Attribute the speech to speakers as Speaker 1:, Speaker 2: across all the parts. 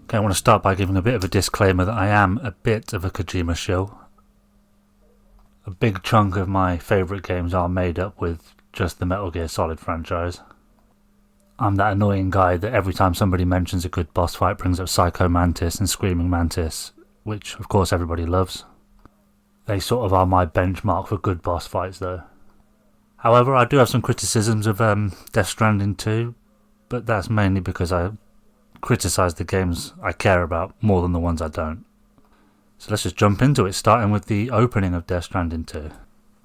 Speaker 1: Okay, I want to start by giving a bit of a disclaimer that I am a bit of a Kojima shill. A big chunk of my favourite games are made up with just the Metal Gear Solid franchise. I'm that annoying guy that every time somebody mentions a good boss fight brings up Psycho Mantis and Screaming Mantis, which of course everybody loves. They sort of are my benchmark for good boss fights though. However, I do have some criticisms of Death Stranding 2, but that's mainly because I criticise the games I care about more than the ones I don't. So let's just jump into it, starting with the opening of Death Stranding 2.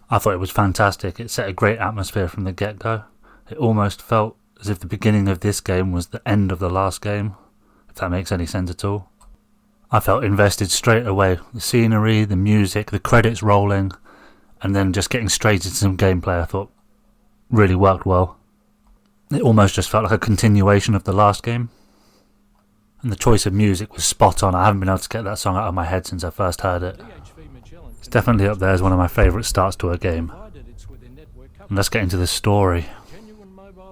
Speaker 1: I thought it was fantastic. It set a great atmosphere from the get-go. It almost felt as if the beginning of this game was the end of the last game, if that makes any sense at all. I felt invested straight away. The scenery, the music, the credits rolling, and then just getting straight into some gameplay I thought really worked well. It almost just felt like a continuation of the last game. And the choice of music was spot on. I haven't been able to get that song out of my head since I first heard it. It's definitely up there as one of my favourite starts to a game. And let's get into the story.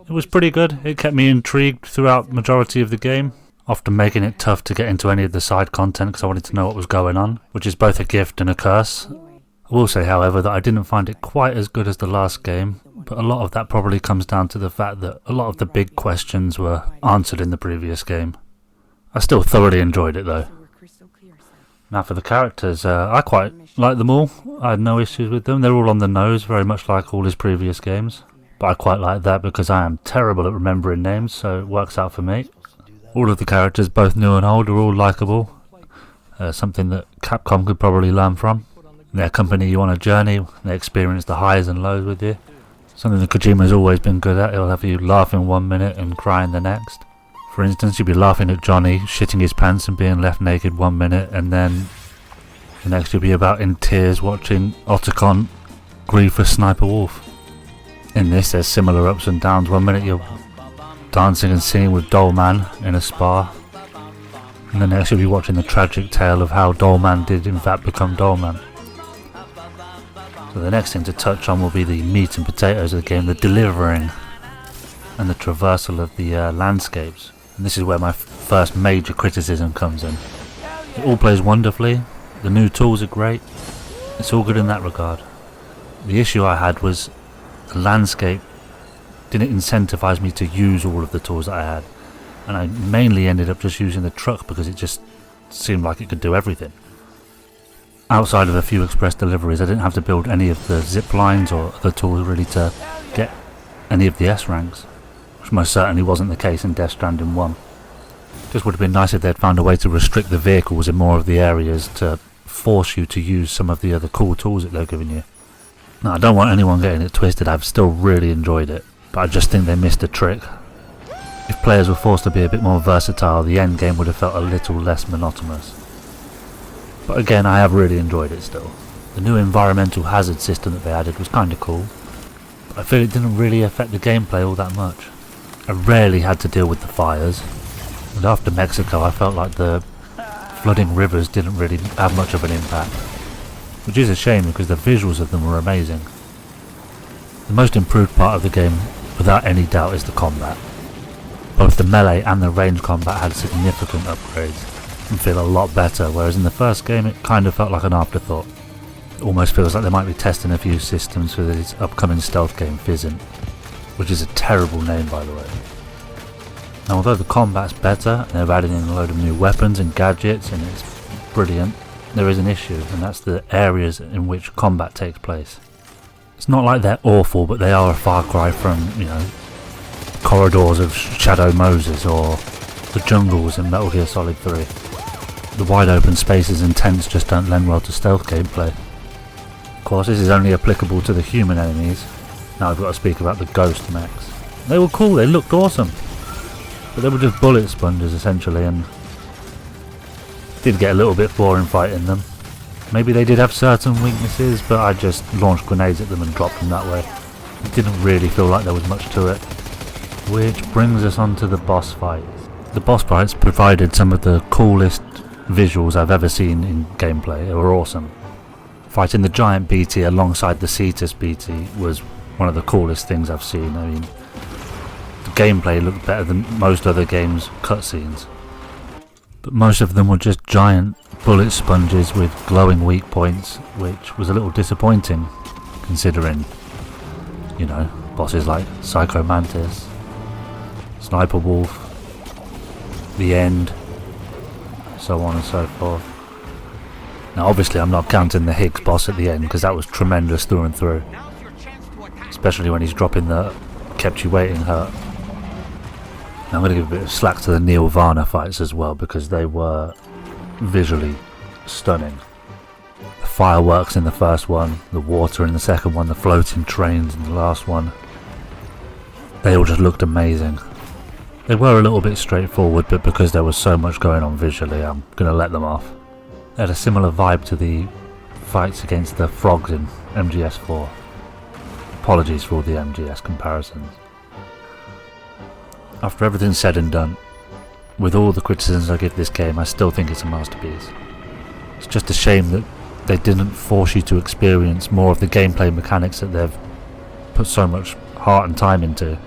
Speaker 1: It was pretty good. It kept me intrigued throughout the majority of the game, often making it tough to get into any of the side content because I wanted to know what was going on, which is both a gift and a curse. I will say, however, that I didn't find it quite as good as the last game, but a lot of that probably comes down to the fact that a lot of the big questions were answered in the previous game. I still thoroughly enjoyed it though. Now for the characters, I quite like them all. I had no issues with them. They're all on the nose, very much like all his previous games. But I quite like that because I am terrible at remembering names, so it works out for me. All of the characters, both new and old, are all likeable. Something that Capcom could probably learn from. They accompany you on a journey, they experience the highs and lows with you. Something that Kojima's always been good at. He'll have you laughing 1 minute and crying the next. For instance, you'll be laughing at Johnny shitting his pants and being left naked 1 minute, and then the next you'll be about in tears watching Otacon grieve for Sniper Wolf. In this there's similar ups and downs. 1 minute you're dancing and singing with Dollman in a spa, and the next you'll be watching the tragic tale of how Dollman did in fact become Dollman. So the next thing to touch on will be the meat and potatoes of the game, the delivering and the traversal of the landscapes. And this is where my first major criticism comes in. It all plays wonderfully, the new tools are great, it's all good in that regard. The issue I had was the landscape didn't incentivise me to use all of the tools that I had, and I mainly ended up just using the truck because it just seemed like it could do everything. Outside of a few express deliveries, I didn't have to build any of the zip lines or other tools really to get any of the S ranks, which most certainly wasn't the case in Death Stranding 1. Just would have been nice if they'd found a way to restrict the vehicles in more of the areas to force you to use some of the other cool tools that they're giving you. Now, I don't want anyone getting it twisted, I've still really enjoyed it, but I just think they missed a trick. If players were forced to be a bit more versatile, the end game would have felt a little less monotonous. But again, I have really enjoyed it still. The new environmental hazard system that they added was kinda cool, but I feel it didn't really affect the gameplay all that much. I rarely had to deal with the fires, and after Mexico I felt like the flooding rivers didn't really have much of an impact, which is a shame because the visuals of them were amazing. The most improved part of the game, without any doubt, is the combat. Both the melee and the range combat had significant upgrades and feel a lot better, whereas in the first game it kind of felt like an afterthought. It almost feels like they might be testing a few systems for this upcoming stealth game Fizzin', which is a terrible name by the way. Now although the combat's better and they've added in a load of new weapons and gadgets and it's brilliant, there is an issue, and that's the areas in which combat takes place. It's not like they're awful, but they are a far cry from, corridors of Shadow Moses or the jungles in Metal Gear Solid 3. The wide open spaces and tents just don't lend well to stealth gameplay. Of course, this is only applicable to the human enemies. Now I've got to speak about the ghost mechs. They were cool, they looked awesome, but they were just bullet sponges essentially, and it did get a little bit boring fighting them. Maybe they did have certain weaknesses, but I just launched grenades at them and dropped them that way. It didn't really feel like there was much to it. Which brings us on to the boss fights. The boss fights provided some of the coolest visuals I've ever seen in gameplay. They were awesome. Fighting the giant BT alongside the Cetus BT was one of the coolest things I've seen. I mean, the gameplay looked better than most other games' cutscenes. but most of them were just giant bullet sponges with glowing weak points, which was a little disappointing considering, you know, bosses like Psycho Mantis, Sniper Wolf, the End, so on and so forth. Now obviously I'm not counting the Higgs boss at the end, because that was tremendous through and through, especially when he's dropping the kept you waiting hurt. Now I'm going to give a bit of slack to the Neil Varner fights as well, because they were visually stunning. The fireworks in the first one, the water in the second one, the floating trains in the last one, they all just looked amazing. They were a little bit straightforward, but because there was so much going on visually, I'm going to let them off. They had a similar vibe to the fights against the frogs in MGS4. Apologies for all the MGS comparisons. After everything's said and done, with all the criticisms I give this game, I still think it's a masterpiece. It's just a shame that they didn't force you to experience more of the gameplay mechanics that they've put so much heart and time into.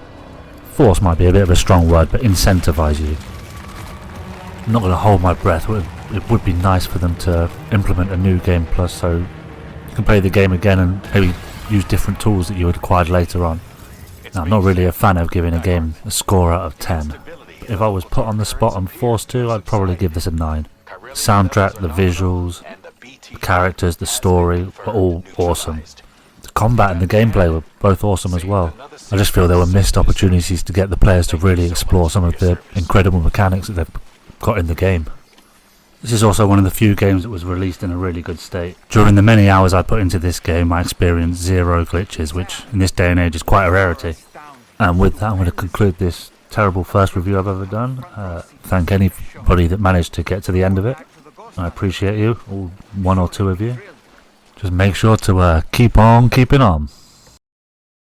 Speaker 1: Force might be a bit of a strong word, but incentivise you. I'm not going to hold my breath. It would be nice for them to implement a new game plus, so you can play the game again and maybe use different tools that you had acquired later on. Now, I'm not really a fan of giving a game a score out of 10. But if I was put on the spot and forced to, I'd probably give this a 9. The soundtrack, the visuals, the characters, the story were all awesome. The combat and the gameplay were both awesome as well. I just feel there were missed opportunities to get the players to really explore some of the incredible mechanics that they've got in the game. This is also one of the few games that was released in a really good state. During the many hours I put into this game, I experienced 0 glitches, which in this day and age is quite a rarity. And with that, I'm going to conclude this terrible first review I've ever done. Thank anybody that managed to get to the end of it. I appreciate you, all 1 or 2 of you. Just make sure to keep on keeping on.